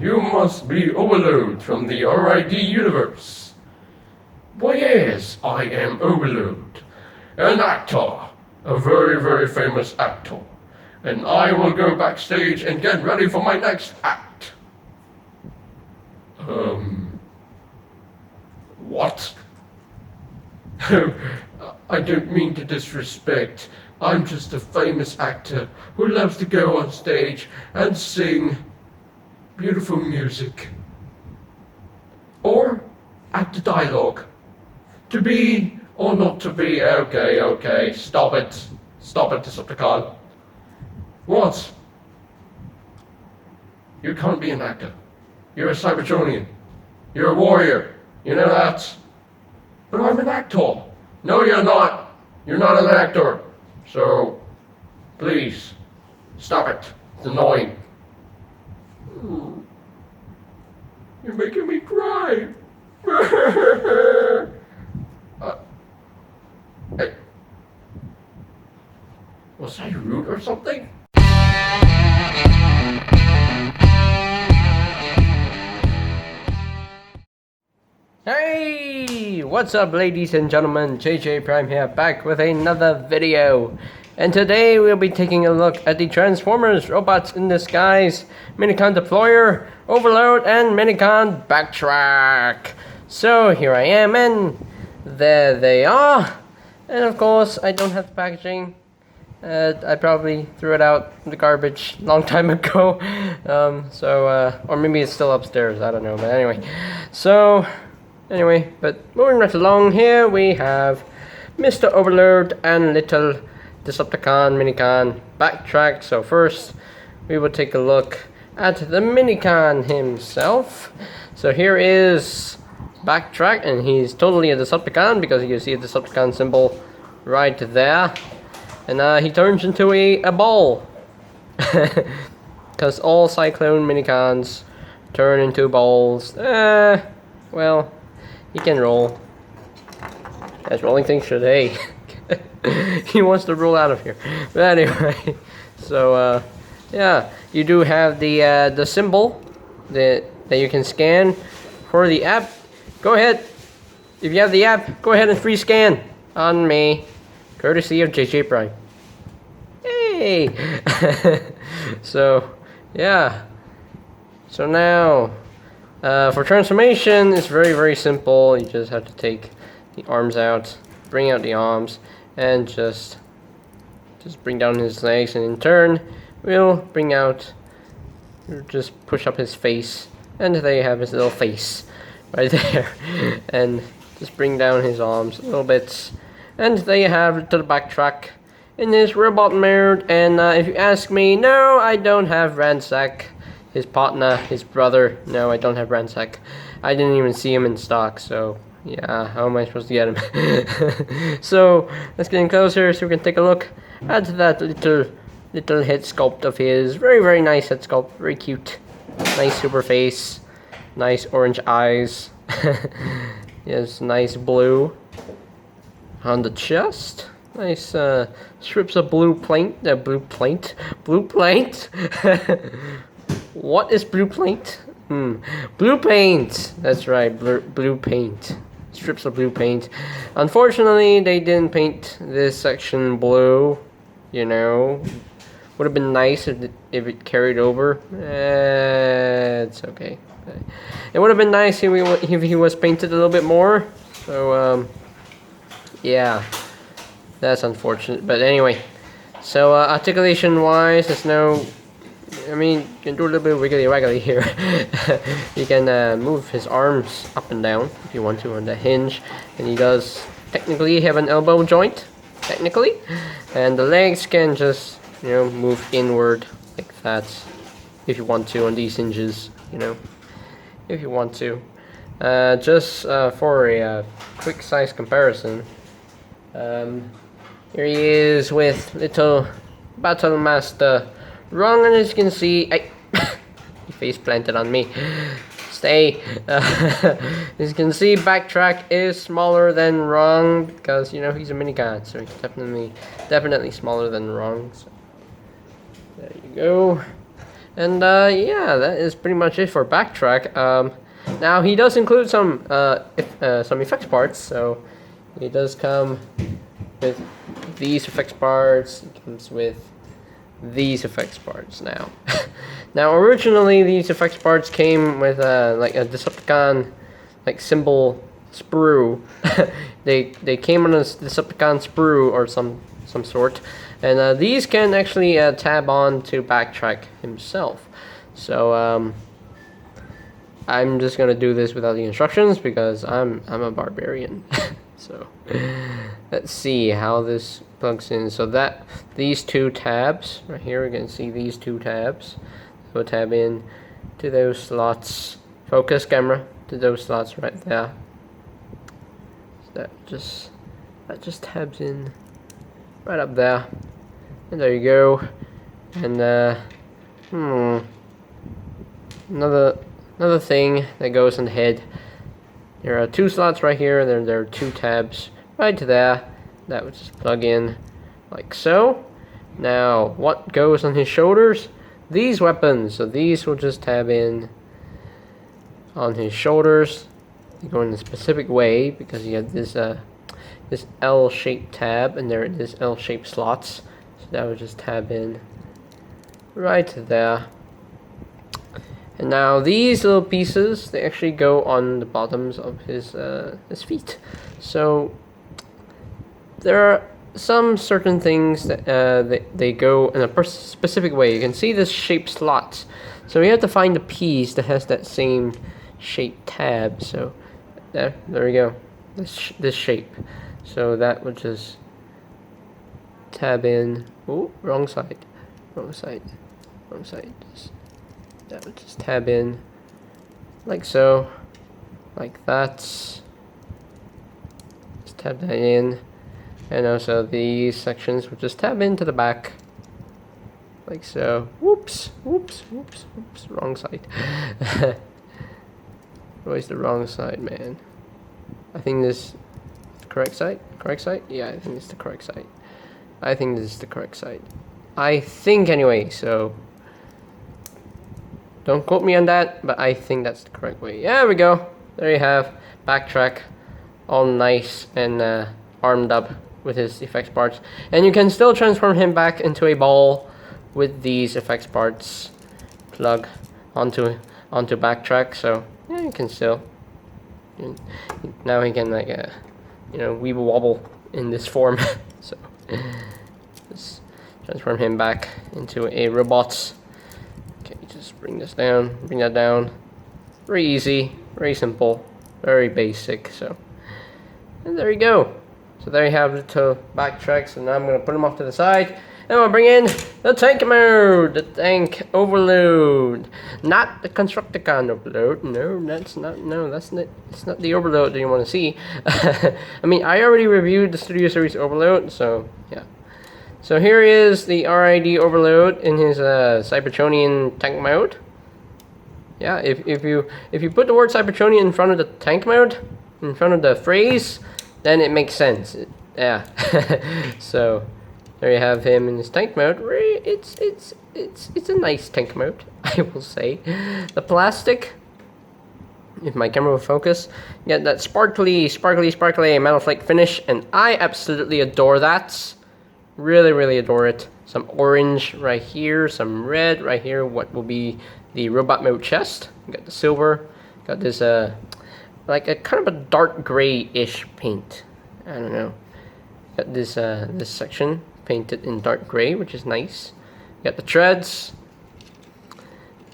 You must be Overload from the RID universe. Why yes, I am Overload, an actor, a very, very famous actor. And I will go backstage and get ready for my next act. What? I don't mean to disrespect. I'm just a famous actor who loves to go on stage and sing beautiful music. Or act a dialogue. To be or not to be, okay, stop it, Decepticon. What? You can't be an actor. You're a Cybertronian. You're a warrior. You know that? But I'm an actor. No, you're not. You're not an actor. So, please, stop it. It's annoying. You're making me cry. Hey. Was I rude or something? Hey, what's up ladies and gentlemen, JJ Prime here, back with another video. And today we'll be taking a look at the Transformers Robots in Disguise, Minicon Deployer, Overload, and Minicon Backtrack. So here I am, and there they are. And of course, I don't have the packaging. I probably threw it out in the garbage a long time ago. Or maybe it's still upstairs, I don't know, but anyway. But moving right along, here we have Mr. Overload and Little Decepticon Minicon Backtrack. So first, we will take a look at the Minicon himself. So here is Backtrack, and he's totally a Decepticon because you see a Decepticon symbol right there. And he turns into a ball. Because all Cyclone Minicons turn into balls. Well, he can roll. That's rolling things today. He wants to roll out of here. But anyway, so yeah, you do have the symbol that you can scan for the app. Go ahead. If you have the app, go ahead and free scan on me, courtesy of JJ Prime. Hey. So yeah. So now, for transformation, it's very, very simple. You just have to take the arms out, bring out the arms, and just bring down his legs, and in turn, we'll bring out, just push up his face, and there you have his little face, right there, and just bring down his arms a little bit, and there you have to the Backtrack in his robot mode. And if you ask me, no, I don't have Ransack. His partner, his brother. No, I don't have Ransack. I didn't even see him in stock, so yeah, how am I supposed to get him? So let's get in closer so we can take a look at that little head sculpt of his. Very, very nice head sculpt, very cute. Nice super face, nice orange eyes. Yes, nice blue on the chest. Nice strips of blue paint. Blue paint. What is blue paint? Blue paint. That's right, blue paint. Strips of blue paint. Unfortunately, they didn't paint this section blue. You know, would have been nice if it carried over. It's okay. It would have been nice if he was painted a little bit more. So yeah, that's unfortunate. But anyway, so articulation wise, there's no. I mean, you can do a little bit of wiggly here. You can move his arms up and down if you want to on the hinge, and he does technically have an elbow joint, technically, and the legs can just, you know, move inward like that if you want to on these hinges, you know, if you want to. Just for a quick size comparison, here he is with little Battle Master Wrong, and as you can see, he face planted on me. Stay. As you can see, Backtrack is smaller than Wrong because, you know, he's a Minicon, so he's definitely smaller than Wrong. So there you go. And yeah, that is pretty much it for Backtrack. Now he does include some effects parts, so he does come with these effects parts. He comes with these effects parts now. Now originally these effects parts came with like a Decepticon like symbol sprue. they came on a Decepticon sprue or some sort, and these can actually tab on to Backtrack himself. So I'm just gonna do this without the instructions because I'm a barbarian. So let's see how this plugs in. So that these two tabs right here, you can see these two tabs will tab in to those slots. Focus camera to those slots right there. So that just tabs in right up there, and there you go. And another thing that goes on the head. There are two slots right here, and then there are two tabs right there that would just plug in like so. Now, what goes on his shoulders? These weapons. So these will just tab in on his shoulders. They go in a specific way because you have this L-shaped tab, and there are this L-shaped slots. So that would just tab in right there. And now these little pieces, they actually go on the bottoms of his feet. So there are some certain things that they go in a specific way. You can see this shaped slots. So you have to find the piece that has that same shaped tab. So there we go. This shape. So that would just tab in. Oh, wrong side. That would just tab in like so, like that. Just tab that in, and also these sections would just tab into the back like so. Whoops, wrong side. Always the wrong side, man. I think this is the correct side. Yeah, I think it's the correct side. I think this is the correct side. I think anyway, so don't quote me on that, but I think that's the correct way. Yeah, there we go. There you have Backtrack, all nice and armed up with his effects parts. And you can still transform him back into a ball with these effects parts plug onto Backtrack. So yeah, you can still. Now he can like weeble wobble in this form. So just transform him back into a robot. Okay, just bring that down. Very easy, very simple, very basic. So, and there you go. So there you have the two Backtracks, so now I'm gonna put them off to the side, and we'll bring in the tank mode, the tank overload, not the Constructicon overload. No, that's not. No, that's not. It's not the overload that you want to see. I mean, I already reviewed the Studio Series overload, so yeah. So here is the RID overload in his Cybertronian tank mode. Yeah, if you put the word Cybertronian in front of the tank mode, in front of the phrase, then it makes sense. Yeah. So there you have him in his tank mode. It's a nice tank mode, I will say. The plastic, if my camera will focus, yeah, that sparkly metal flake finish, and I absolutely adore that. Really adore it. Some orange right here, some red right here. What will be the robot mode chest? Got the silver. Got this like a kind of a dark gray-ish paint. I don't know. Got this this section painted in dark gray, which is nice. Got the treads.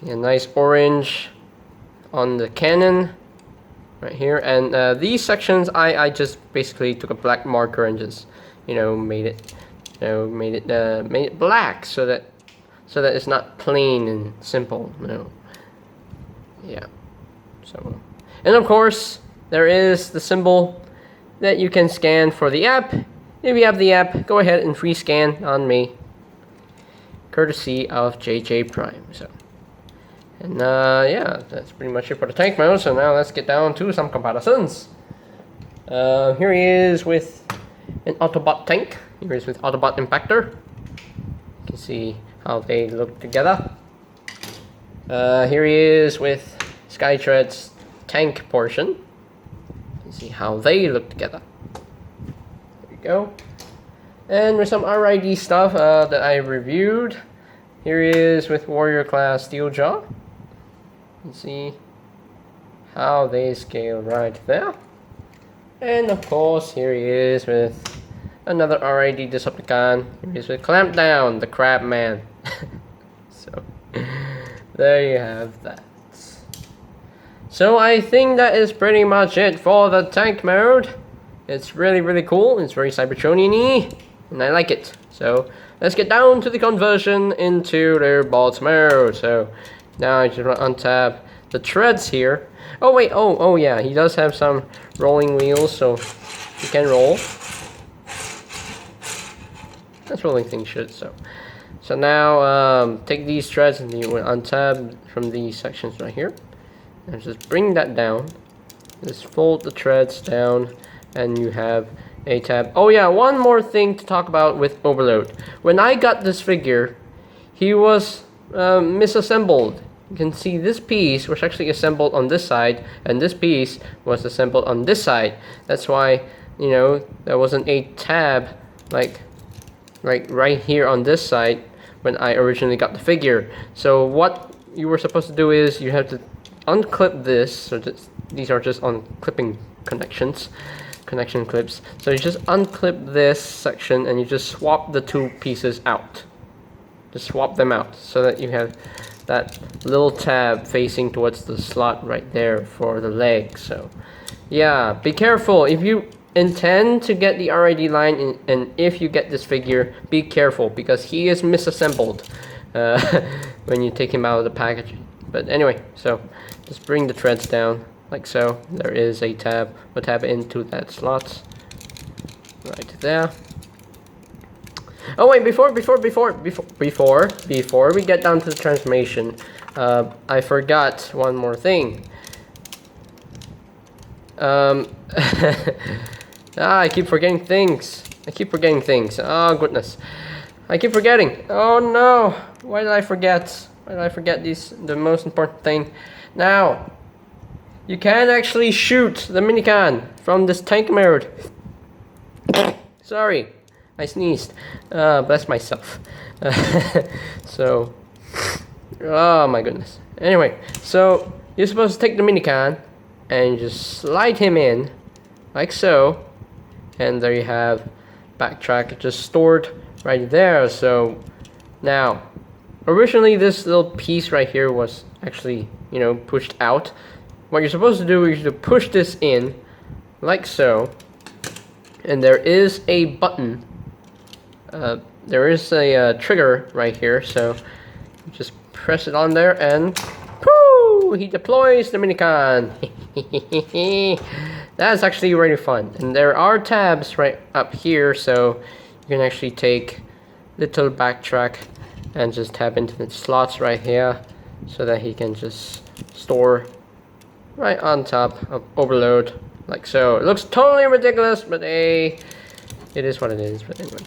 Yeah, nice orange on the cannon right here. And these sections, I just basically took a black marker and just made it black so that it's not plain and simple. Yeah. So, and of course there is the symbol that you can scan for the app. If you have the app, go ahead and free scan on me, courtesy of JJ Prime. So, and yeah, that's pretty much it for the tank mode. So now let's get down to some comparisons. Here he is with an Autobot tank. Here is with Autobot Impactor. You can see how they look together. Here he is with Skytread's tank portion. You see how they look together. There we go. And with some RID stuff that I reviewed. Here he is with Warrior Class Steeljaw. You see how they scale right there. And of course, here he is with another RID Decepticon. Here he is with Clampdown, the Crab Man. So, there you have that. So I think that is pretty much it for the tank mode. It's really cool. It's very Cybertronian-y, and I like it. So let's get down to the conversion into their bots mode. So now I just want to untap the treads here. Oh wait, oh yeah, he does have some rolling wheels, so he can roll. That's rolling thing should. So now take these treads and you will untab from these sections right here. And just bring that down. Just fold the treads down, and you have a tab. Oh yeah, one more thing to talk about with Overload. When I got this figure, he was misassembled. You can see this piece was actually assembled on this side, and this piece was assembled on this side. That's why, you know, there wasn't a tab like right here on this side when I originally got the figure. So what you were supposed to do is you have to unclip this. So these are just unclipping connection clips. So you just unclip this section and you just swap the two pieces out. Just swap them out so that you have that little tab facing towards the slot right there for the leg. So yeah, be careful if you intend to get the RID line, and if you get this figure, be careful because he is misassembled when you take him out of the packaging. But anyway, so just bring the treads down like so. There is a tab. We'll tab into that slot right there. Oh wait, before we get down to the transformation, I forgot one more thing. I keep forgetting things. Oh goodness, I keep forgetting. Oh no, why did I forget? The most important thing? Now, you can actually shoot the Minicon from this tank mode. Sorry, I sneezed. Bless myself. So, oh my goodness. Anyway, so you're supposed to take the Minicon and just slide him in, like so. And there you have Backtrack just stored right there. So now, originally this little piece right here was actually, you know, pushed out. What you're supposed to do is to push this in, like so. And there is a button. There is a trigger right here, so you just press it on there and whoo, he deploys the Minicon. That's actually really fun. And there are tabs right up here, so you can actually take little Backtrack and just tap into the slots right here so that he can just store right on top of Overload, like so. It looks totally ridiculous, but hey, it is what it is. But anyway,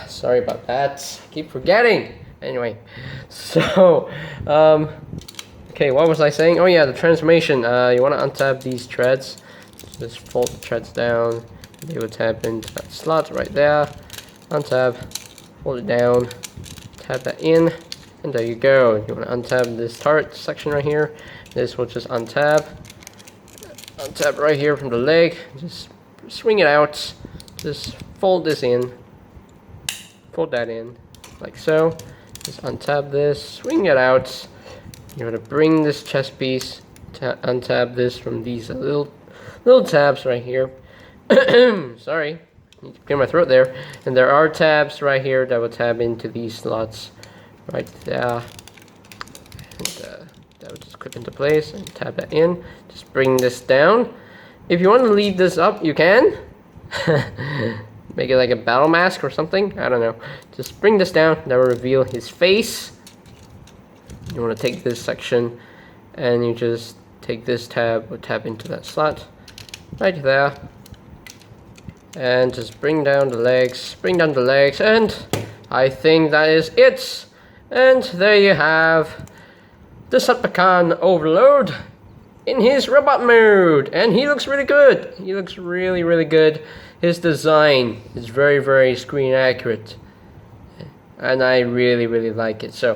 sorry about that. I keep forgetting. Anyway, so okay, what was I saying? Oh yeah, the transformation. You want to untap these treads. Just fold the treads down. They will tap into that slot right there. Untap, fold it down, tap that in, and there you go. You want to untap this turret section right here. This will just untap right here from the leg. Just swing it out. Just fold this in. Fold that in, like so. Just untap this, swing it out. You're gonna bring this chest piece to untap this from these little tabs right here. Sorry, need to clear my throat there. And there are tabs right here that will tab into these slots right there. And that will just clip into place and tab that in. Just bring this down. If you want to leave this up, you can. Make it like a battle mask or something. I don't know. Just bring this down. That will reveal his face. You want to take this section and you just take this tab or tap into that slot right there. And just bring down the legs. And I think that is it. And there you have Decepticon Overload in his robot mode, and he looks really good. He looks really, really good. His design is very, very screen accurate, and I really, really like it. So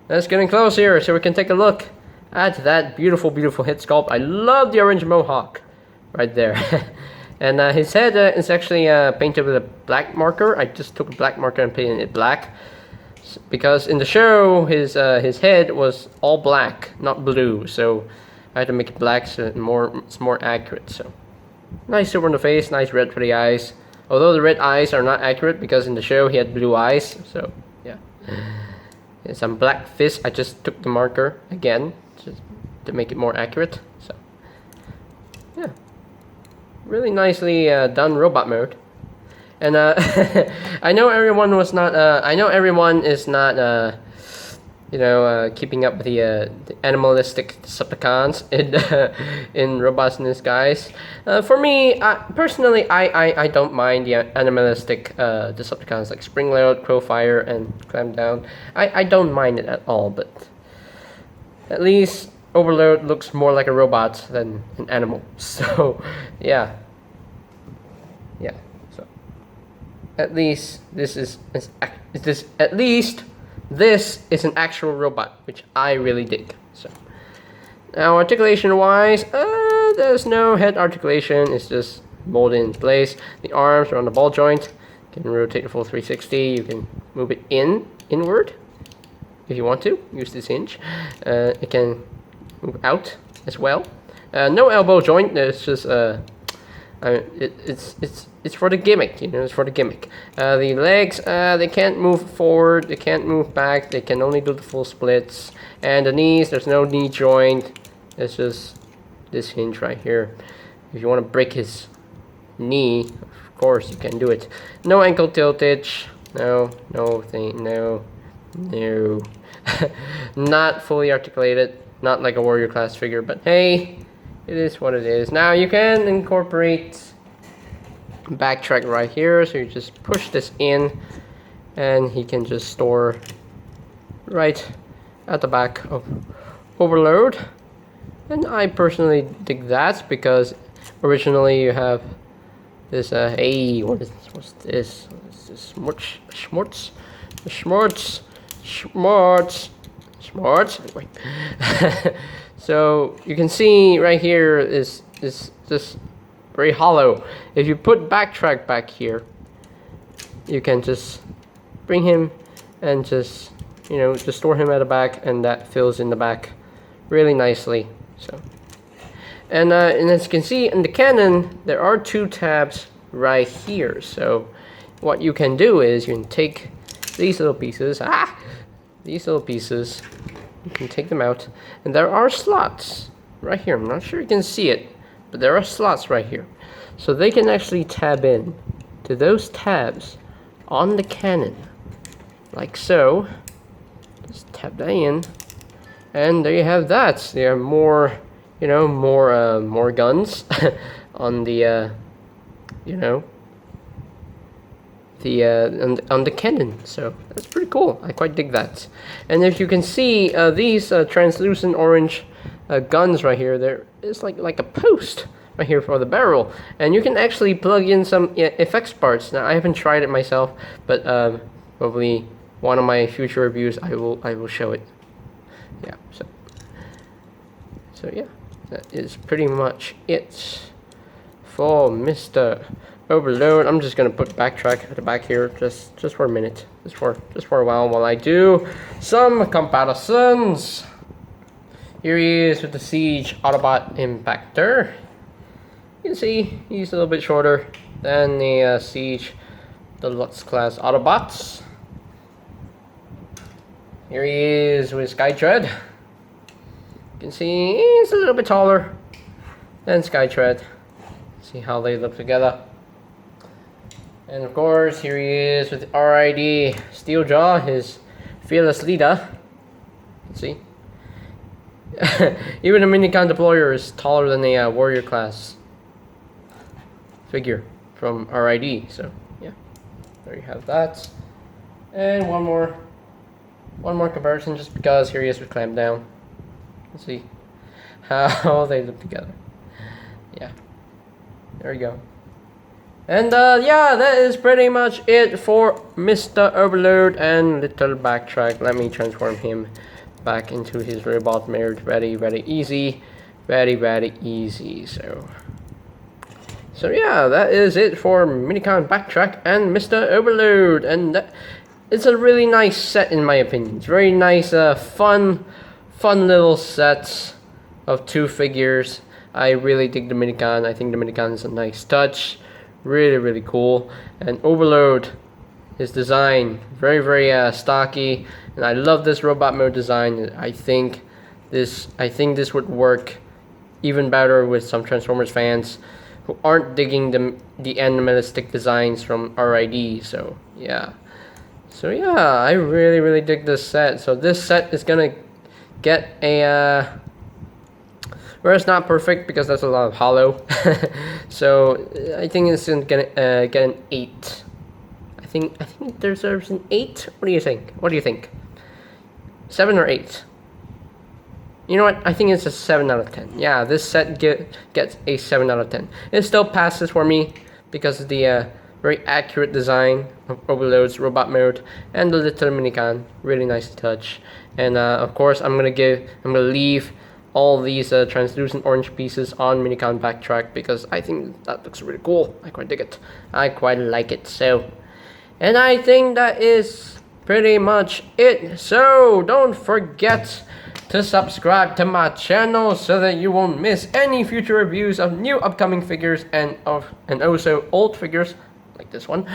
let's get in close here so we can take a look at that beautiful, beautiful head sculpt. I love the orange mohawk right there. And his head is actually painted with a black marker. I just took a black marker and painted it black, because in the show his head was all black, not blue. So I had to make it black so it's more accurate. So nice silver on the face, nice red for the eyes. Although the red eyes are not accurate because in the show he had blue eyes. So yeah, and some black fist. I just took the marker again just to make it more accurate. So yeah, really nicely done robot mode. And I know everyone was not. I know everyone is not. Keeping up with the animalistic Decepticons in Robots in Disguise. For me, personally, I don't mind the animalistic Decepticons like Springload, Crowfire, and Clamdown. I don't mind it at all, but at least Overload looks more like a robot than an animal. So yeah. So at least this is an actual robot, which I really dig. So now articulation wise, there's no head articulation, it's just molded in place. The arms are on the ball joint. You can rotate the full 360, you can move it inward if you want to, use this hinge. It can move out as well. No elbow joint, it's just it's for the gimmick, it's for the gimmick. The legs, they can't move forward, they can't move back, they can only do the full splits. And the knees, there's no knee joint, it's just this hinge right here. If you want to break his knee, of course you can do it. No ankle tiltage, no. Not fully articulated, not like a warrior class figure, but hey, it is what it is. Now you can incorporate Backtrack right here, so you just push this in and he can just store right at the back of Overload. And I personally dig that because originally you have this hey, what's this? What's this? Schmorts. Wait. So you can see right here is just very hollow. If you put Backtrack back here, you can just bring him and just store him at the back, and that fills in the back really nicely. So and as you can see in the cannon, there are two tabs right here. So what you can do is you can take these little pieces, you can take them out, and there are slots right here. I'm not sure you can see it, but there are slots right here. So they can actually tab in to those tabs on the cannon, like so. Just tap that in, and there you have that. There are more, more guns on the, on the cannon. So that's pretty cool. I quite dig that. And if you can see these translucent orange guns right here, there is like a post right here for the barrel, and you can actually plug in some effects parts. Now I haven't tried it myself, but probably one of my future reviews I will show it. Yeah. So yeah, that is pretty much it for Mr. Overload. I'm just gonna put Backtrack at the back here, just for a minute, just for a while I do some comparisons. Here he is with the Siege Autobot Impactor. You can see he's a little bit shorter than the Siege Deluxe class Autobots. Here he is with Skytread. You can see he's a little bit taller than Skytread. See how they look together. And of course, here he is with RID Steeljaw, his fearless leader. See? Even the Minicon deployer is taller than a warrior class figure from RID. So yeah, there you have that. And one more comparison, just because here he is with Clamp Down. Let's see how they look together. Yeah, there we go. And yeah, that is pretty much it for Mr. Overload and Little Backtrack. Let me transform him back into his robot mode. Very, very easy. Very, very easy. So yeah, that is it for Minicon, Backtrack, and Mr. Overload. And it's a really nice set in my opinion. It's very nice, fun little sets of 2 figures. I really dig the Minicon. I think the Minicon is a nice touch. Really, really cool. And Overload, his design, very, very stocky. And I love this robot mode design. I think this would work even better with some Transformers fans who aren't digging the animalistic designs from RID. So yeah, I really, really dig this set. So this set is gonna get a where it's not perfect because that's a lot of hollow. So I think it's gonna get an 8. I think it deserves an 8. What do you think? 7 or 8? You know what? I think it's a 7 out of 10. Yeah, this set gets a 7 out of 10. It still passes for me because of the very accurate design of Overload's robot mode and the little Minicon. Really nice to touch. And of course, I'm gonna leave all these translucent orange pieces on Minicon Backtrack because I think that looks really cool. I quite dig it. I quite like it. So, and I think that is pretty much it. So don't forget to subscribe to my channel so that you won't miss any future reviews of new upcoming figures and also old figures like this one,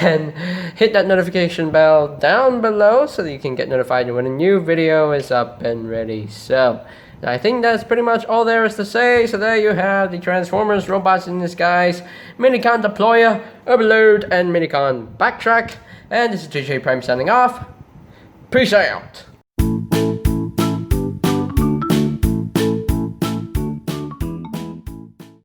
and hit that notification bell down below so that you can get notified when a new video is up and ready. So I think that's pretty much all there is to say. So there you have the Transformers Robots in Disguise, Minicon Deployer, Overload, and Minicon Backtrack. And this is JJ Prime signing off. Peace out.